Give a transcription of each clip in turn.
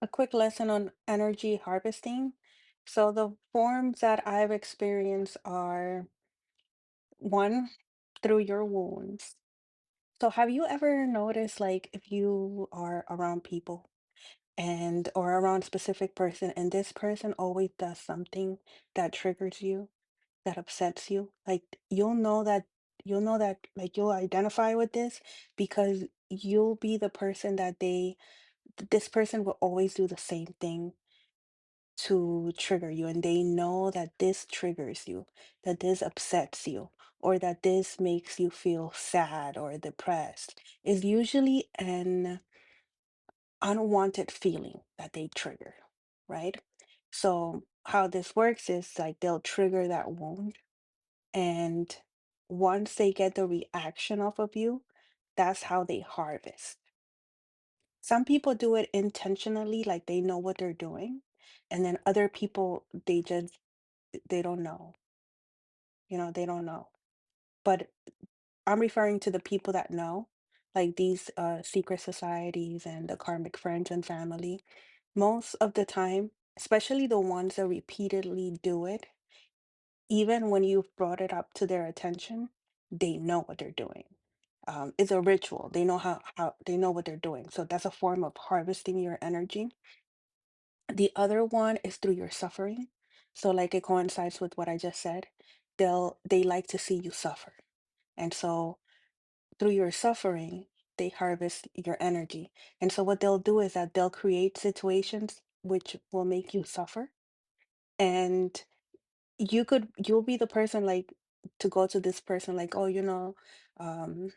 A quick lesson on energy harvesting. So the forms that I've experienced are one, through your wounds. So have you ever noticed like if you are around people and or around a specific person and this person always does something that triggers you, that upsets you? Like you'll know that like you'll identify with this because you'll be the person that this person will always do the same thing to trigger you, and they know that this triggers you, that this upsets you, or that this makes you feel sad or depressed, is usually an unwanted feeling that they trigger, right? So, how this works is like they'll trigger that wound, and once they get the reaction off of you, that's how they harvest. Some people do it intentionally, like they know what they're doing, and then other people, they don't know, they don't know. But I'm referring to the people that know, like these secret societies and the karmic friends and family. Most of the time, especially the ones that repeatedly do it, even when you've brought it up to their attention, they know what they're doing. It's a ritual. They know how they know what they're doing. So that's a form of harvesting your energy. The other one is through your suffering. So like it coincides with what I just said. They like to see you suffer. And so through your suffering, they harvest your energy. And so what they'll do is that they'll create situations which will make you suffer. And you'll be the person like to go to this person like, oh, um,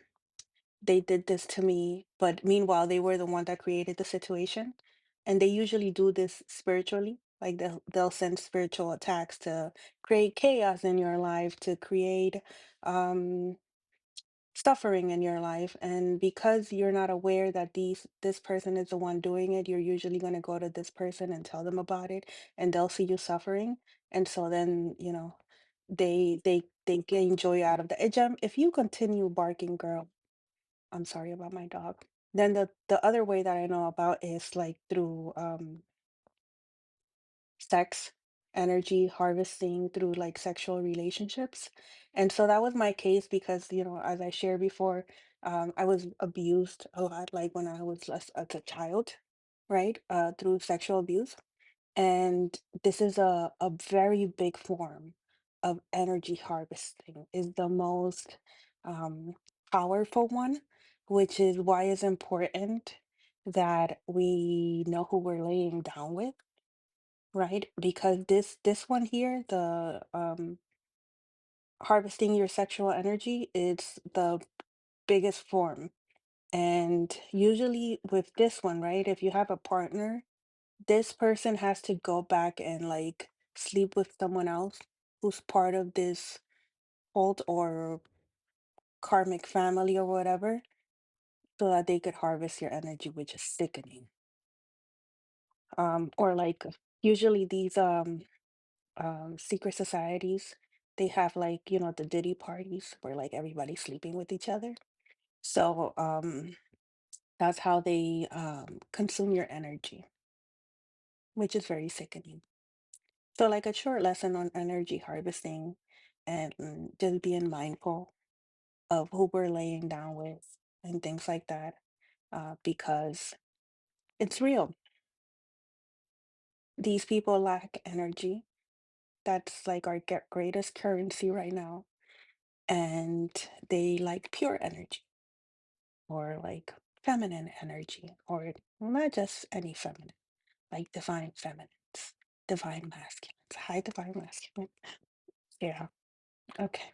they did this to me, but meanwhile they were the one that created the situation. And they usually do this spiritually. Like they'll send spiritual attacks to create chaos in your life, to create um suffering in your life. And because you're not aware that this person is the one doing it, you're usually going to go to this person and tell them about it, and they'll see you suffering. And so then they gain joy out of the if you continue barking, girl, I'm sorry about my dog. Then the other way that I know about is like through sex, energy harvesting through like sexual relationships. And so that was my case because, as I shared before, I was abused a lot, like when I was less as a child, right? Through sexual abuse. And this is a very big form of energy harvesting, is the most um, powerful one, which is why it's important that we know who we're laying down with, right? Because this one here, the harvesting your sexual energy, it's the biggest form. And usually with this one, right, if you have a partner, this person has to go back and like sleep with someone else who's part of this cult or karmic family or whatever, so that they could harvest your energy, which is sickening. Or like usually these secret societies, they have like, the Diddy parties where like everybody's sleeping with each other. So that's how they consume your energy, which is very sickening. So like a short lesson on energy harvesting and just being mindful of who we're laying down with and things like that, because it's real. These people lack energy. That's like our greatest currency right now. And they like pure energy, or like feminine energy, or not just any feminine, like divine feminines, divine masculines, high divine masculine. Yeah. Okay.